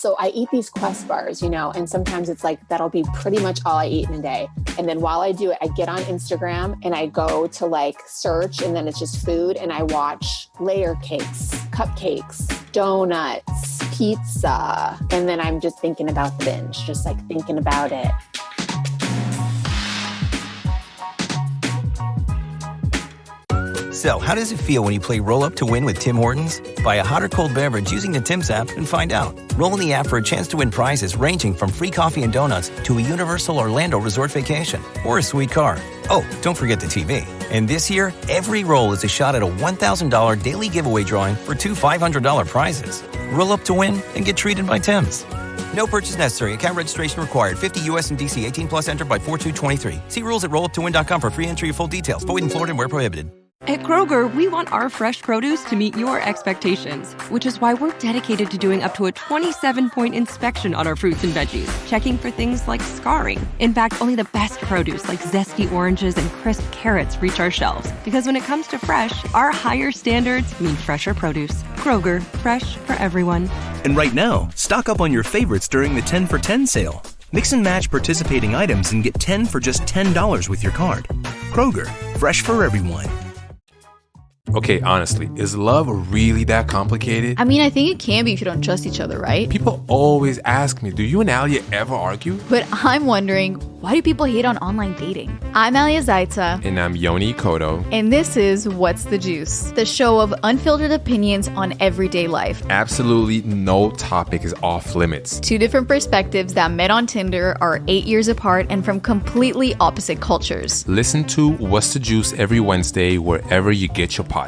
So I eat these Quest bars, and sometimes it's like, that'll be pretty much all I eat in a day. And then while I do it, I get on Instagram and I go to like search, and then it's just food. And I watch layer cakes, cupcakes, donuts, pizza. And then I'm just thinking about the binge, just like thinking about it. So, how does it feel when you play Roll Up to Win with Tim Hortons? Buy a hot or cold beverage using the Tim's app and find out. Roll in the app for a chance to win prizes ranging from free coffee and donuts to a Universal Orlando resort vacation or a sweet car. Oh, don't forget the TV. And this year, every roll is a shot at a $1,000 daily giveaway drawing for two $500 prizes. Roll up to win and get treated by Tim's. No purchase necessary. Account registration required. 50 U.S. and D.C. 18 plus. Entered by 4/2/23. See rules at rolluptowin.com for free entry and full details. Void in Florida and where prohibited. At Kroger, we want our fresh produce to meet your expectations, which is why we're dedicated to doing up to a 27-point inspection on our fruits and veggies, checking for things like scarring. In fact, only the best produce like zesty oranges and crisp carrots reach our shelves. Because when it comes to fresh, our higher standards mean fresher produce. Kroger, fresh for everyone. And right now, stock up on your favorites during the 10 for 10 sale. Mix and match participating items and get 10 for just $10 with your card. Kroger, fresh for everyone. Okay, honestly, is love really that complicated? I mean, I think it can be if you don't trust each other, right? People always ask me, do you and Alia ever argue? But I'm wondering, why do people hate on online dating? I'm Alia Zaitza. And I'm Yoni Koto. And this is What's the Juice? The show of unfiltered opinions on everyday life. Absolutely no topic is off limits. Two different perspectives that met on Tinder are 8 years apart and from completely opposite cultures. Listen to What's the Juice every Wednesday wherever you get your podcast.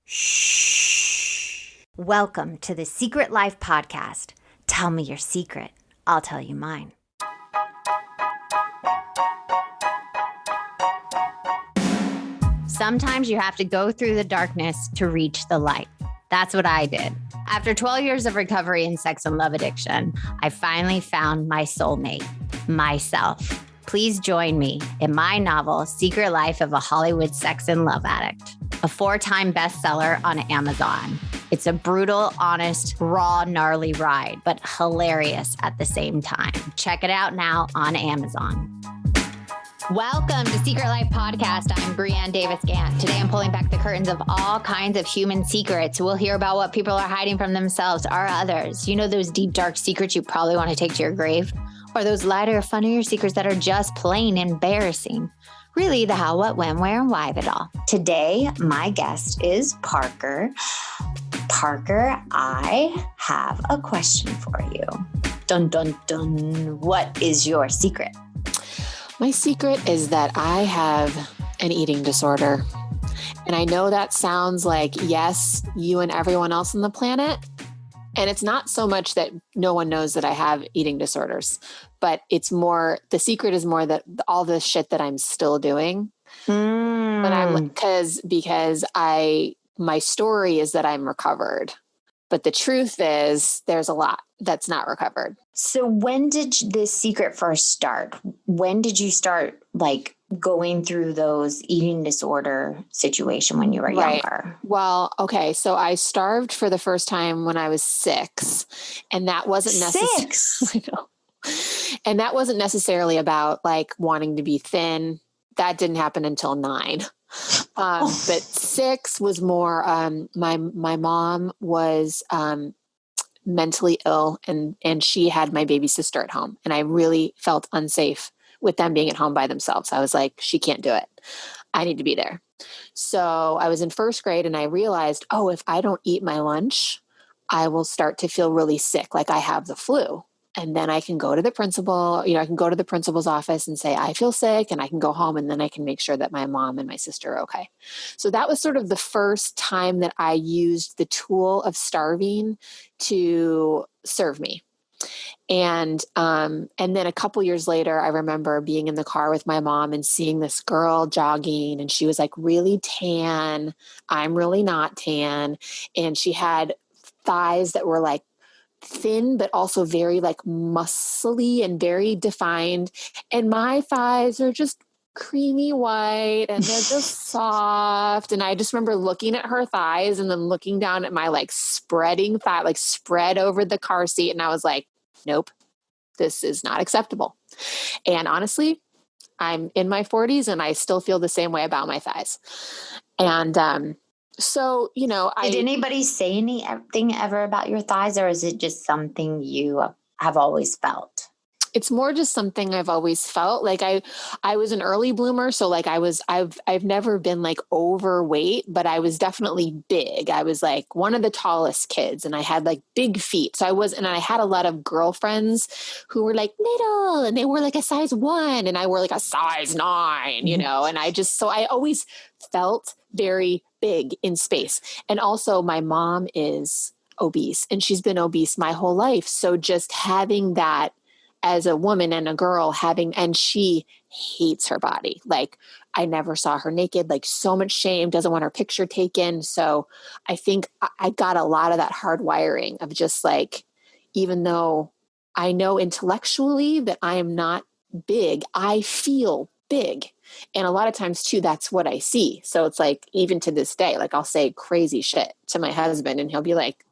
Shh. Welcome to the Secret Life Podcast. Tell me your secret. I'll tell you mine. Sometimes you have to go through the darkness to reach the light. That's what I did. After 12 years of recovery in sex and love addiction, I finally found my soulmate, myself. Please join me in my novel, Secret Life of a Hollywood Sex and Love Addict, a 4-time bestseller on Amazon. It's a brutal, honest, raw, gnarly ride, but hilarious at the same time. Check it out now on Amazon. Welcome to Secret Life Podcast. I'm Brianne Davis-Gant. Today I'm pulling back the curtains of all kinds of human secrets. We'll hear about what people are hiding from themselves or others. You know those deep, dark secrets you probably want to take to your grave? Or those lighter, funnier secrets that are just plain embarrassing. Really, the how, what, when, where, and why of it all. Today, my guest is Parker. Parker, I have a question for you. Dun, dun, dun. What is your secret? My secret is that I have an eating disorder. And I know that sounds like, yes, you and everyone else on the planet. And it's not so much that no one knows that I have eating disorders, but it's more, the secret is more that all the shit that I'm still doing. But I'm because my story is that I'm recovered, but the truth is there's a lot that's not recovered. So when did this secret first start? When did you start going through those eating disorder situation when you were younger? Well, okay. So I starved for the first time when I was 6, and that wasn't necessarily, 6? I know. And that wasn't necessarily about wanting to be thin. That didn't happen until 9. But 6 was more, my mom was, mentally ill and she had my baby sister at home, and I really felt unsafe with them being at home by themselves. I was like, she can't do it. I need to be there. So I was in 1st grade and I realized, if I don't eat my lunch, I will start to feel really sick, like I have the flu. And then I can go to the principal, I can go to the principal's office and say, I feel sick, and I can go home, and then I can make sure that my mom and my sister are okay. So that was sort of the first time that I used the tool of starving to serve me. And then a couple years later, I remember being in the car with my mom and seeing this girl jogging, and she was really tan. I'm really not tan. And she had thighs that were thin, but also very muscly and very defined. And my thighs are just creamy white and they're just soft. And I just remember looking at her thighs and then looking down at my like spreading thigh, like spread over the car seat. And I was like, nope, this is not acceptable. And honestly, I'm in my 40s and I still feel the same way about my thighs. And, so, you know, did anybody say anything ever about your thighs, or is it just something you have always felt? It's more just something I've always felt. Like I was an early bloomer. So like I've never been like overweight, but I was definitely big. I was like one of the tallest kids and I had like big feet. So and I had a lot of girlfriends who were like little and they were like a size 1 and I were like a size 9, you know? And so I always felt very big in space. And also my mom is obese and she's been obese my whole life. So just having that as a woman and a girl and she hates her body. Like I never saw her naked, like so much shame, doesn't want her picture taken. So I think I got a lot of that hard wiring of just like, even though I know intellectually that I am not big, I feel big. And a lot of times too, that's what I see. So it's like, even to this day, like I'll say crazy shit to my husband and he'll be like,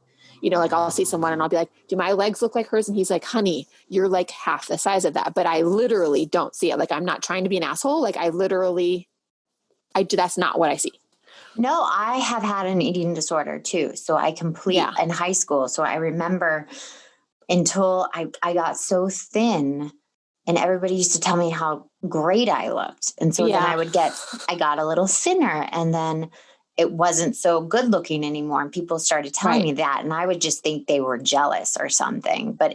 you know, like I'll see someone and I'll be like, do my legs look like hers? And he's like, honey, you're like half the size of that. But I literally don't see it. Like, I'm not trying to be an asshole. Like that's not what I see. No, I have had an eating disorder too. So I in high school. So I remember until I got so thin and everybody used to tell me how great I looked. And so then I got a little thinner and then it wasn't so good looking anymore. And people started telling me that. And I would just think they were jealous or something. But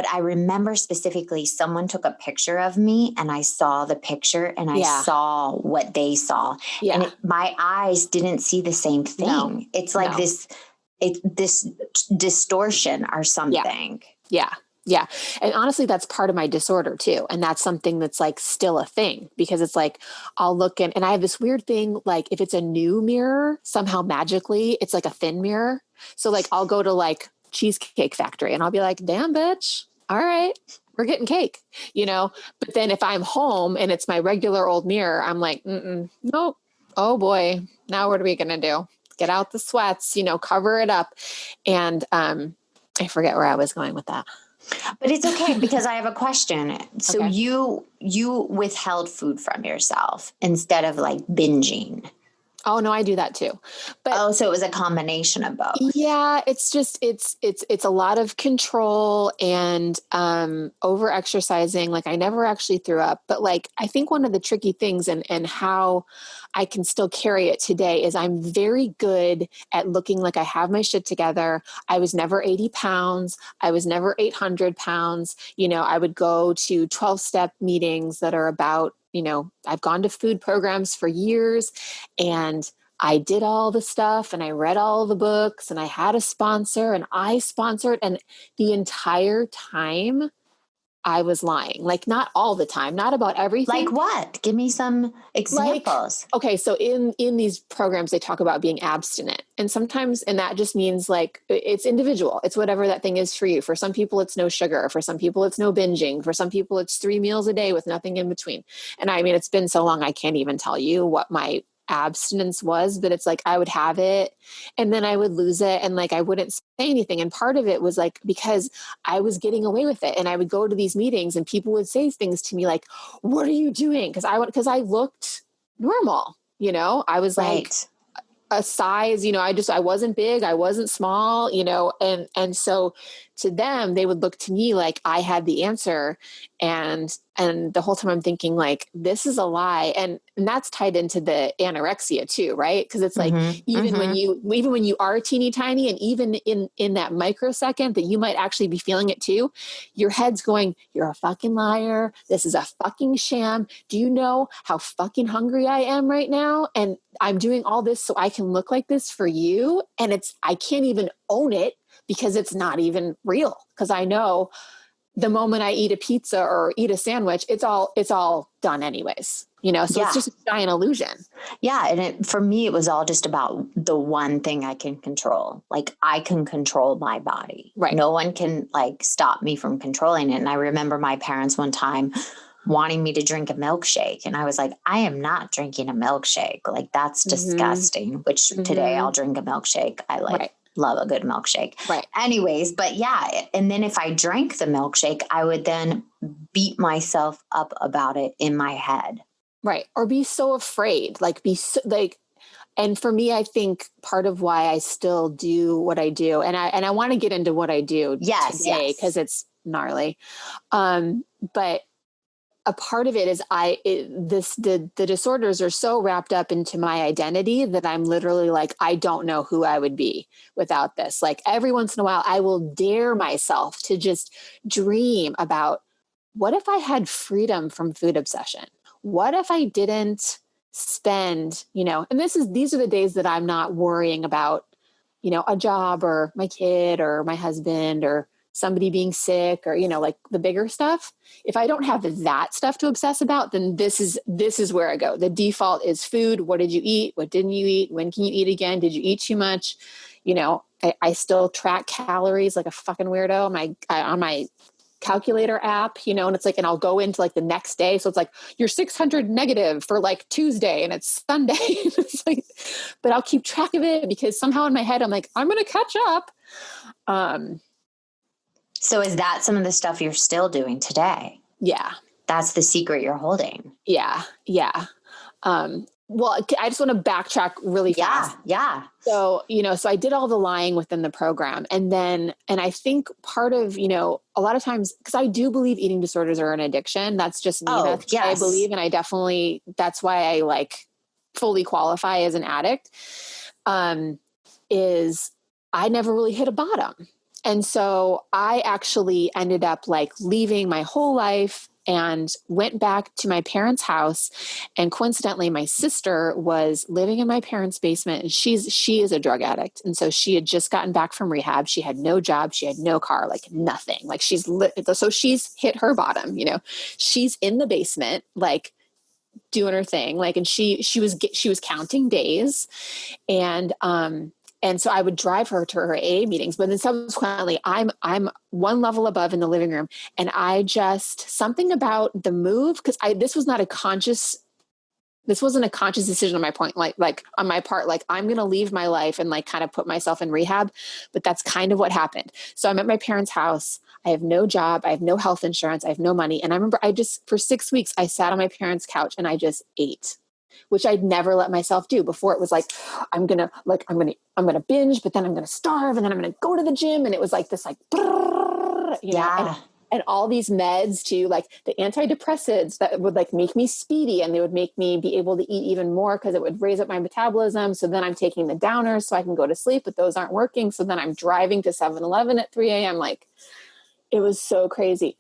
I remember specifically someone took a picture of me and I saw the picture and I saw what they saw. Yeah. And my eyes didn't see the same thing. No. It's like this distortion or something. Yeah. Yeah. And honestly, that's part of my disorder too. And that's something that's like still a thing because it's like, I'll look and I have this weird thing, like if it's a new mirror, somehow magically, it's like a thin mirror. So like, I'll go to like Cheesecake Factory and I'll be like, damn bitch. All right, we're getting cake, you know? But then if I'm home and it's my regular old mirror, I'm like, nope. Oh boy. Now what are we going to do? Get out the sweats, you know, cover it up. And, I forget where I was going with that. But it's okay because I have a question. So you withheld food from yourself instead of like binging. Oh no, I do that too. But so it was a combination of both. Yeah, it's just it's a lot of control and over exercising. Like I never actually threw up, but like I think one of the tricky things and how I can still carry it today is I'm very good at looking like I have my shit together. I was never 80 pounds. I was never 800 pounds. You know, I would go to 12-step meetings that are about, you know, I've gone to food programs for years and I did all the stuff and I read all the books and I had a sponsor and I sponsored. And the entire time I was lying, like not all the time, not about everything. Like what? Give me some examples. Like, okay. So in these programs, they talk about being abstinent and sometimes, and that just means like, it's individual. It's whatever that thing is for you. For some people, it's no sugar. For some people, it's no binging. For some people, it's 3 meals a day with nothing in between. And I mean, it's been so long, I can't even tell you what my abstinence was, but it's like I would have it and then I would lose it and like I wouldn't say anything. And part of it was like because I was getting away with it and I would go to these meetings and people would say things to me like, what are you doing? Because I looked normal, you know, I was like a size, you know, I wasn't big, I wasn't small, you know, and so to them, they would look to me like I had the answer. And the whole time I'm thinking like, this is a lie. And that's tied into the anorexia too, right? Because it's like, even when you are teeny tiny and even in that microsecond that you might actually be feeling it too, your head's going, you're a fucking liar. This is a fucking sham. Do you know how fucking hungry I am right now? And I'm doing all this so I can look like this for you. And I can't even own it because it's not even real. Because I know the moment I eat a pizza or eat a sandwich, it's all done anyways, you know? So it's just a giant illusion. Yeah. And for me, it was all just about the one thing I can control. Like I can control my body. Right. No one can like stop me from controlling it. And I remember my parents one time wanting me to drink a milkshake. And I was like, I am not drinking a milkshake. Like, that's disgusting, which today I'll drink a milkshake. I love a good milkshake. Right. Anyways, but yeah. And then if I drank the milkshake, I would then beat myself up about it in my head. Right. Or be so afraid, and for me, I think part of why I still do what I do, and I want to get into what I do today because it's gnarly. But a part of it is the disorders are so wrapped up into my identity that I'm literally like, I don't know who I would be without this. Like every once in a while, I will dare myself to just dream about, what if I had freedom from food obsession? What if I didn't spend, and these are the days that I'm not worrying about, a job or my kid or my husband or somebody being sick or, like the bigger stuff. If I don't have that stuff to obsess about, then this is where I go. The default is food. What did you eat? What didn't you eat? When can you eat again? Did you eat too much? I still track calories like a fucking weirdo on my calculator app, and it's like, and I'll go into like the next day. So it's like, you're 600 negative for like Tuesday and it's Sunday. It's like, but I'll keep track of it because somehow in my head, I'm like, I'm going to catch up. So is that some of the stuff you're still doing today? Yeah. That's the secret you're holding. Yeah. Yeah. Well, I just want to backtrack really fast. Yeah. So, so I did all the lying within the program. And I think part of, a lot of times, because I do believe eating disorders are an addiction. That's just me. That's what I believe. And that's why I fully qualify as an addict, is I never really hit a bottom. And so I actually ended up leaving my whole life and went back to my parents' house. And coincidentally, my sister was living in my parents' basement, and she is a drug addict. And so she had just gotten back from rehab. She had no job. She had no car, nothing. So she's hit her bottom, she's in the basement, doing her thing. And she was counting days. And so I would drive her to her AA meetings, but then subsequently I'm one level above in the living room. And something about the move, because this wasn't a conscious decision on my point, on my part, I'm going to leave my life and kind of put myself in rehab, but that's kind of what happened. So I'm at my parents' house. I have no job. I have no health insurance. I have no money. And I remember for 6 weeks, I sat on my parents' couch and I just ate, which I'd never let myself do before. It was I'm going to binge, but then I'm going to starve, and then I'm going to go to the gym. And it was this and all these meds too, the antidepressants that would make me speedy, and they would make me be able to eat even more because it would raise up my metabolism. So then I'm taking the downers so I can go to sleep, but those aren't working. So then I'm driving to 7-Eleven at 3 a.m. It was so crazy.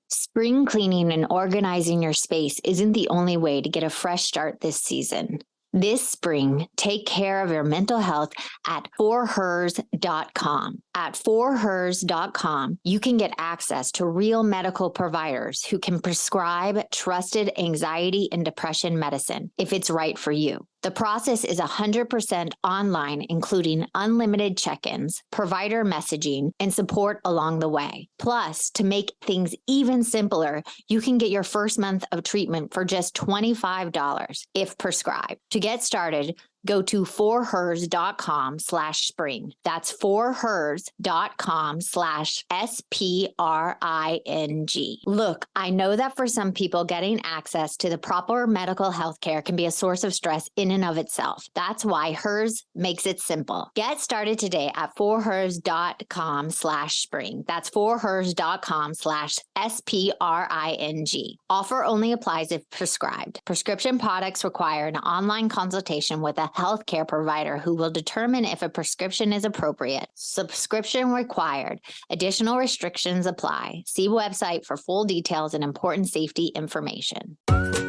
Spring cleaning and organizing your space isn't the only way to get a fresh start this season. This spring, take care of your mental health at forhers.com. At forhers.com, you can get access to real medical providers who can prescribe trusted anxiety and depression medicine if it's right for you. The process is 100% online, including unlimited check-ins, provider messaging, and support along the way. Plus, to make things even simpler, you can get your first month of treatment for just $25 if prescribed. To get started, go to forhers.com/spring. That's forhers.com/SPRING. Look, I know that for some people, getting access to the proper medical health care can be a source of stress in and of itself. That's why Hers makes it simple. Get started today at forhers.com/spring. That's forhers.com/SPRING. Offer only applies if prescribed. Prescription products require an online consultation with a healthcare provider who will determine if a prescription is appropriate. Subscription required. Additional restrictions apply. See website for full details and important safety information.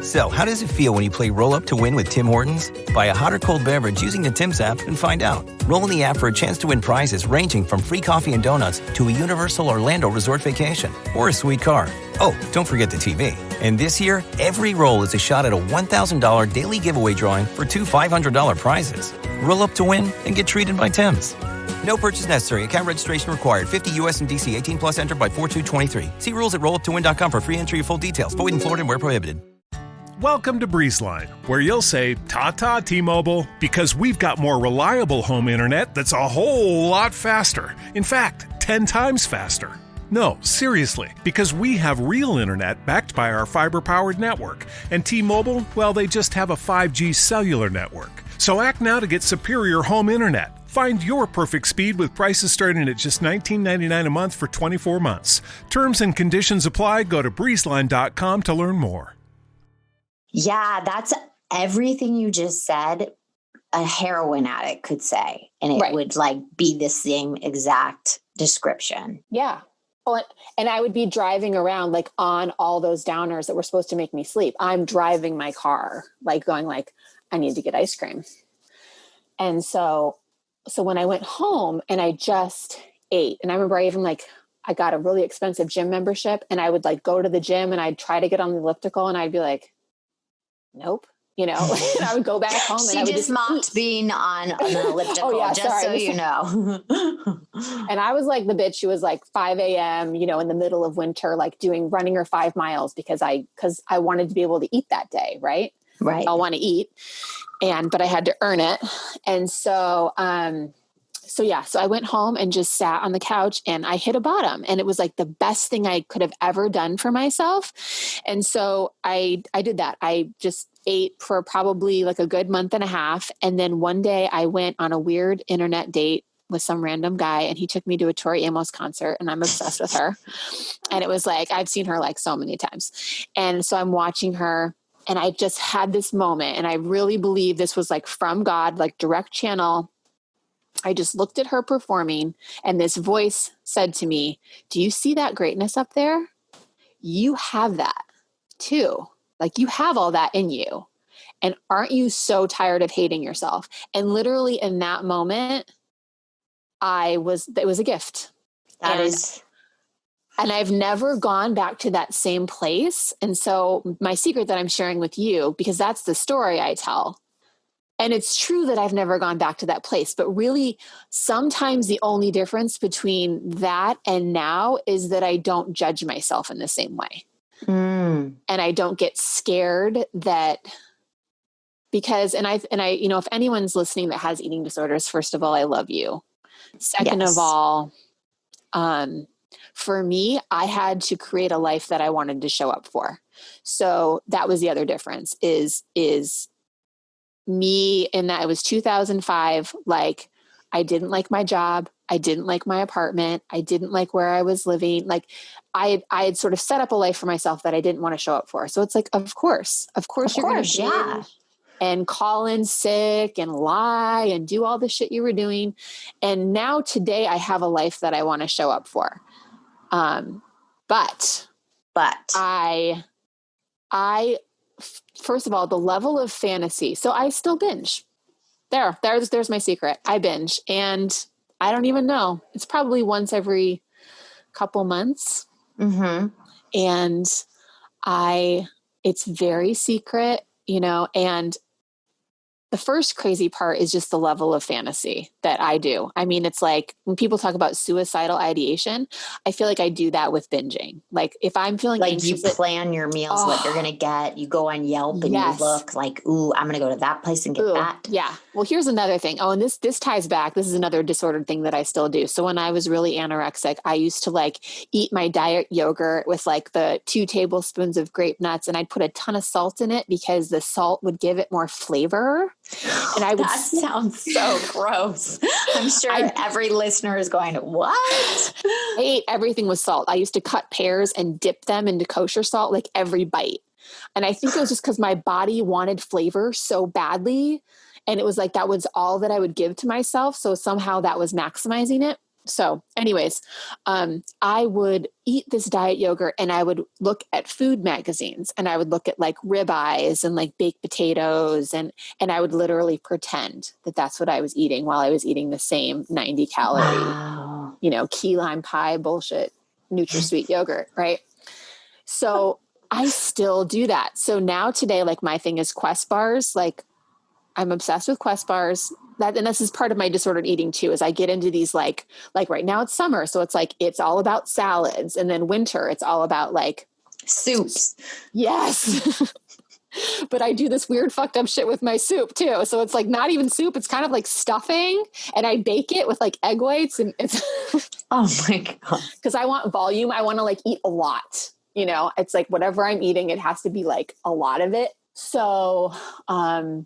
So, how does it feel when you play Roll Up to Win with Tim Hortons? Buy a hot or cold beverage using the Tim's app and find out. Roll in the app for a chance to win prizes ranging from free coffee and donuts to a Universal Orlando resort vacation or a sweet car. Oh, don't forget the TV. And this year, every roll is a shot at a $1,000 daily giveaway drawing for two $500 prizes. Roll up to win and get treated by Tim's. No purchase necessary. Account registration required. 50 U.S. and D.C. 18 plus entered by 4223. See rules at rolluptowin.com for free entry and full details. Void in Florida and where prohibited. Welcome to BreezeLine, where you'll say, ta-ta T-Mobile, because we've got more reliable home internet that's a whole lot faster. In fact, 10 times faster. No, seriously, because we have real internet backed by our fiber-powered network. And T-Mobile, well, they just have a 5G cellular network. So act now to get superior home internet. Find your perfect speed with prices starting at just $19.99 a month for 24 months. Terms and conditions apply. Go to breezeline.com to learn more. Yeah, that's everything you just said. A heroin addict could say, and it would like be the same exact description. Yeah. Oh, and I would be driving around like on all those downers that were supposed to make me sleep. I'm driving my car, like going like, I need to get ice cream. And so when I went home and I just ate, and I remember I got a really expensive gym membership, and I would like go to the gym and I'd try to get on the elliptical and I'd be like, nope, and I would go back home. She and I would just mocked being on an elliptical, so you know. And I was like the bitch who was like 5 a.m., in the middle of winter, like running her 5 miles because I wanted to be able to eat that day. Right. Right. I want to eat. But I had to earn it. And so I went home and just sat on the couch and I hit a bottom, and it was like the best thing I could have ever done for myself. And so I did that. I just ate for probably like a good month and a half. And then one day I went on a weird internet date with some random guy, and he took me to a Tori Amos concert, and I'm obsessed with her. And it was like, I've seen her like so many times. And so I'm watching her, and I just had this moment, and I really believe this was like from God, like direct channel. I just looked at her performing, and this voice said to me, do you see that greatness up there? You have that too. Like you have all that in you. And aren't you so tired of hating yourself? And literally in that moment, it was a gift. And I've never gone back to that same place. And so my secret that I'm sharing with you, because that's the story I tell. And it's true that I've never gone back to that place, but really sometimes the only difference between that and now is that I don't judge myself in the same way. And I don't get scared because I, if anyone's listening that has eating disorders, first of all, I love you. Second of all, for me, I had to create a life that I wanted to show up for. So that was the other difference is me in that it was 2005. Like I didn't like my job. I didn't like my apartment. I didn't like where I was living. Like I had sort of set up a life for myself that I didn't want to show up for. So it's like, of course you're going to binge and call in sick and lie and do all the shit you were doing. And now today I have a life that I want to show up for. But I first of all, the level of fantasy. So I still binge. There's my secret. I binge, and I don't even know. It's probably once every couple months. Mm-hmm. And it's very secret, and the first crazy part is just the level of fantasy that I do. I mean, it's like when people talk about suicidal ideation, I feel like I do that with binging. Like if I'm feeling like anxious, you plan your meals, what you're going to get, you go on Yelp and you look like, ooh, I'm going to go to that place and get that. Yeah. Well, here's another thing. Oh, and this ties back. This is another disordered thing that I still do. So when I was really anorexic, I used to like eat my diet yogurt with like the 2 tablespoons of grape nuts, and I'd put a ton of salt in it because the salt would give it more flavor. And that sounds so gross. I'm sure every listener is going, what? I ate everything with salt. I used to cut pears and dip them into kosher salt, like every bite. And I think it was just because my body wanted flavor so badly. And it was like, that was all that I would give to myself. So somehow that was maximizing it. So anyways, I would eat this diet yogurt, and I would look at food magazines, and I would look at like ribeyes and like baked potatoes. And I would literally pretend that that's what I was eating while I was eating the same 90 calorie, key lime pie bullshit, NutraSweet yogurt. Right. So I still do that. So now today, like my thing is Quest bars. Like I'm obsessed with Quest bars. And this is part of my disordered eating too, is I get into these like right now it's summer. So it's like, it's all about salads. And then winter, it's all about like soups. Yes. But I do this weird fucked up shit with my soup too. So it's like not even soup. It's kind of like stuffing, and I bake it with like egg whites, and it's oh my God. Cause I want volume. I want to like eat a lot, it's like whatever I'm eating, it has to be like a lot of it. So I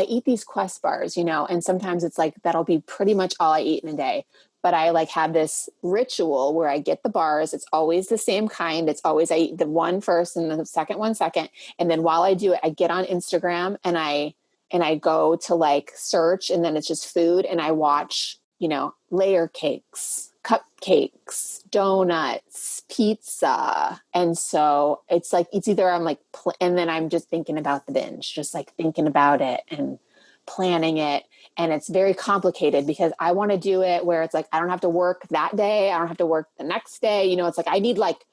eat these Quest bars, and sometimes it's like, that'll be pretty much all I eat in a day. But I like have this ritual where I get the bars. It's always the same kind. It's always, I eat the one first and the second one second. And then while I do it, I get on Instagram and I go to like search, and then it's just food. And I watch, layer cakes, cupcakes, donuts, pizza. And so it's like, it's either I'm like, and then I'm just thinking about the binge, just like thinking about it and planning it. And it's very complicated because I want to do it where it's like, I don't have to work that day. I don't have to work the next day. It's like, I need like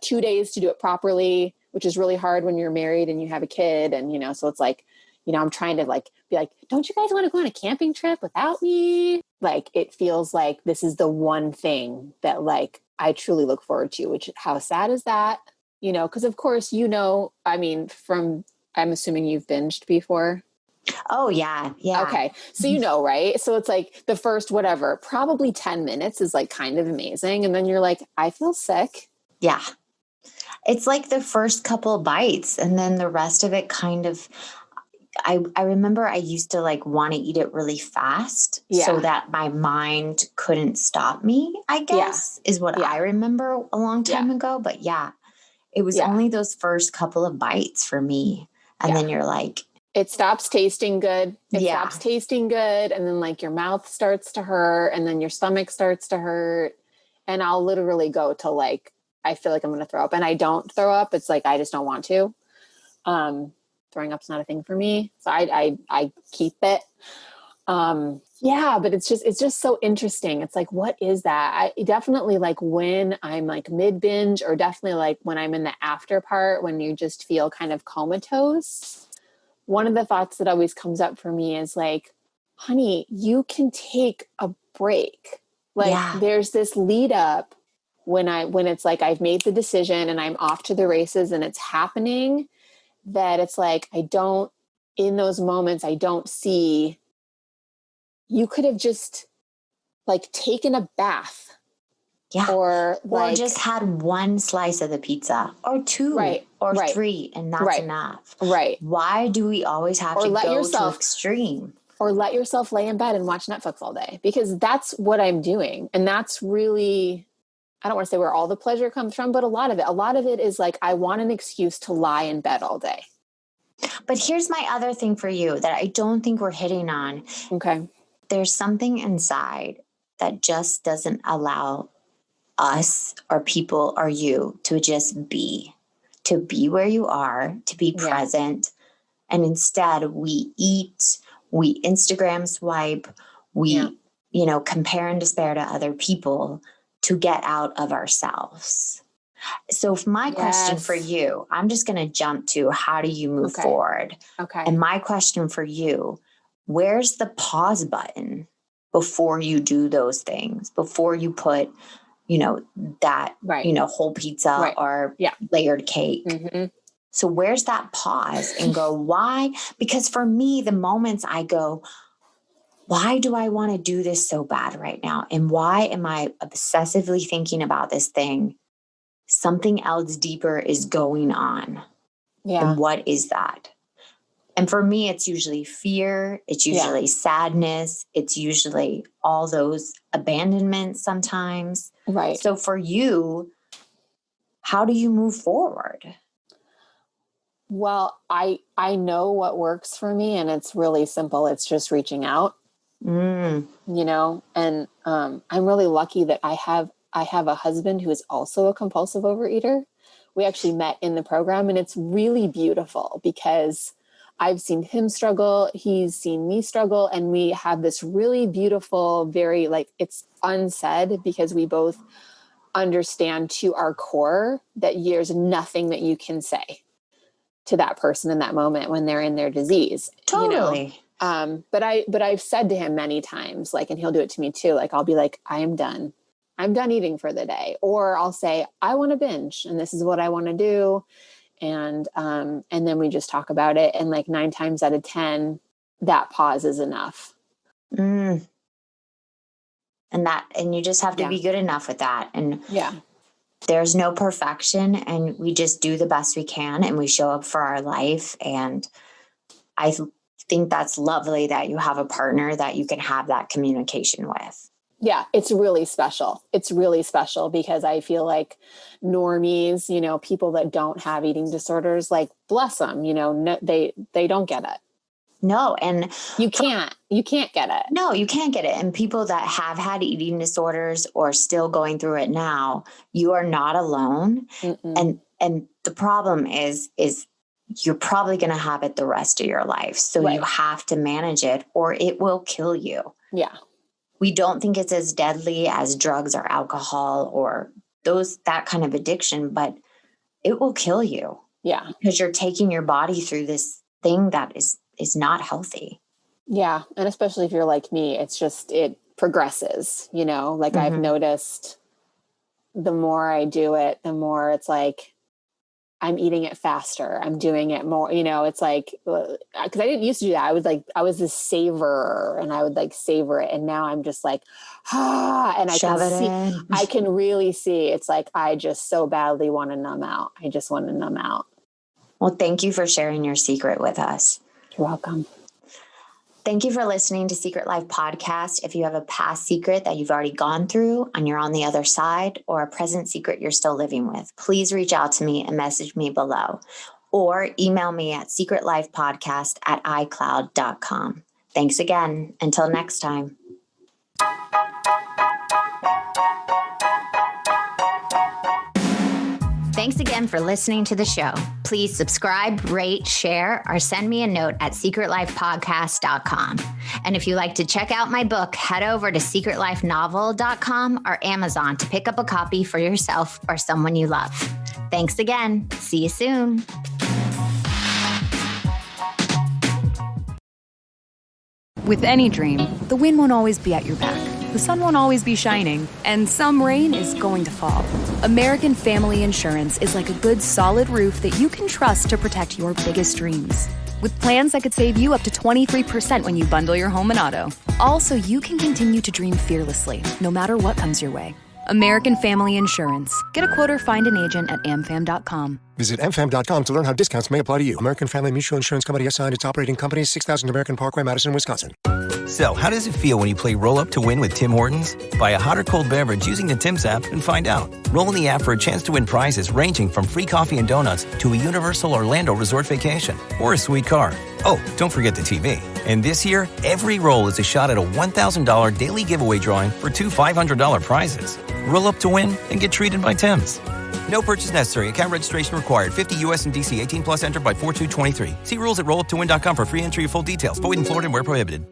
2 days to do it properly, which is really hard when you're married and you have a kid. And, so it's like, I'm trying to like, be like, don't you guys want to go on a camping trip without me? Like, it feels like this is the one thing that like, I truly look forward to, which how sad is that? Cause of course, I'm assuming you've binged before. Oh yeah. Yeah. Okay. So, right. So it's like the first, probably 10 minutes is like kind of amazing. And then you're like, I feel sick. Yeah. It's like the first couple of bites, and then the rest of it kind of, I remember I used to like want to eat it really fast so that my mind couldn't stop me, I guess is what I remember a long time ago. But it was only those first couple of bites for me. And then you're like, it stops tasting good. Stops tasting good. And then like your mouth starts to hurt, and then your stomach starts to hurt. And I'll literally go to like, I feel like I'm going to throw up, and I don't throw up. It's like, I just don't want to. Throwing up's not a thing for me. So I keep it. But it's just so interesting. It's like, what is that? I definitely like when I'm like mid binge, or definitely like when I'm in the after part, when you just feel kind of comatose. One of the thoughts that always comes up for me is like, honey, you can take a break. Like there's this lead up when it's like, I've made the decision and I'm off to the races and it's happening, that it's like, in those moments, I don't see, you could have just like taken a bath. Yeah. Or just had one slice of the pizza, or two, or three, and that's enough. Right. Why do we always have to go to extreme? Or let yourself lay in bed and watch Netflix all day, because that's what I'm doing. And that's really, I don't want to say where all the pleasure comes from, but a lot of it is like, I want an excuse to lie in bed all day. But here's my other thing for you that I don't think we're hitting on. Okay. There's something inside that just doesn't allow us or people or you to just be where you are, to be present. And instead we eat, we Instagram swipe, we, compare and despair to other people to get out of ourselves. So my question for you, I'm just going to jump to, how do you move forward? Okay. And my question for you, where's the pause button before you do those things, before you put, that, whole pizza or layered cake? Mm-hmm. So where's that pause and go, why? Because for me, the moments I go, why do I want to do this so bad right now? And why am I obsessively thinking about this thing? Something else deeper is going on. Yeah. And what is that? And for me, it's usually fear. It's usually sadness. It's usually all those abandonments sometimes. Right. So for you, how do you move forward? Well, I know what works for me, and it's really simple. It's just reaching out, and I'm really lucky that I have a husband who is also a compulsive overeater. We actually met in the program, and it's really beautiful because I've seen him struggle. He's seen me struggle, and we have this really beautiful, very it's unsaid, because we both understand to our core that there's nothing that you can say to that person in that moment when they're in their disease. Totally. But I've said to him many times, like, and he'll do it to me too. Like, I'll be like, I am done. I'm done eating for the day. Or I'll say, I want to binge and this is what I want to do. And then we just talk about it. And like 9 times out of 10, that pause is enough. And you just have to be good enough with that. And there's no perfection, and we just do the best we can and we show up for our life. And I think that's lovely that you have a partner that you can have that communication with. Yeah, it's really special. It's really special because I feel like normies, people that don't have eating disorders, like, bless them, no, they don't get it. No. And you can't get it. No, you can't get it. And people that have had eating disorders or still going through it now, you are not alone. And the problem is you're probably going to have it the rest of your life. So you have to manage it or it will kill you. Yeah. We don't think it's as deadly as drugs or alcohol or that kind of addiction, but it will kill you. Yeah. Because you're taking your body through this thing that is not healthy. Yeah. And especially if you're like me, it progresses, like I've noticed the more I do it, the more it's like, I'm eating it faster. I'm doing it more, it's like, because I didn't used to do that. I was this saver and I would like savor it. And now I'm just like, and I can really see it's like, I just so badly want to numb out. I just want to numb out. Well, thank you for sharing your secret with us. You're welcome. Thank you for listening to Secret Life Podcast. If you have a past secret that you've already gone through and you're on the other side, or a present secret you're still living with, please reach out to me and message me below, or email me at secretlifepodcast@icloud.com. Thanks again. Until next time. Thanks again for listening to the show. Please subscribe, rate, share, or send me a note at secretlifepodcast.com. And if you like to check out my book, head over to secretlifenovel.com or Amazon to pick up a copy for yourself or someone you love. Thanks again. See you soon. With any dream, the wind won't always be at your back. The sun won't always be shining, and some rain is going to fall. American Family Insurance is like a good, solid roof that you can trust to protect your biggest dreams. With plans that could save you up to 23% when you bundle your home and auto. Also, you can continue to dream fearlessly, no matter what comes your way. American Family Insurance. Get a quote or find an agent at amfam.com. Visit amfam.com to learn how discounts may apply to you. American Family Mutual Insurance Company SI and its operating company, 6000 American Parkway, Madison, Wisconsin. So, how does it feel when you play Roll Up to Win with Tim Hortons? Buy a hot or cold beverage using the Tim's app and find out. Roll in the app for a chance to win prizes ranging from free coffee and donuts to a Universal Orlando resort vacation or a sweet car. Oh, don't forget the TV. And this year, every roll is a shot at a $1,000 daily giveaway drawing for 2 $500 prizes. Roll up to win and get treated by Tim's. No purchase necessary. Account registration required. 50 U.S. and D.C. 18 plus entered by 4/2/23. See rules at rolluptowin.com for free entry and full details. Void in Florida and where prohibited.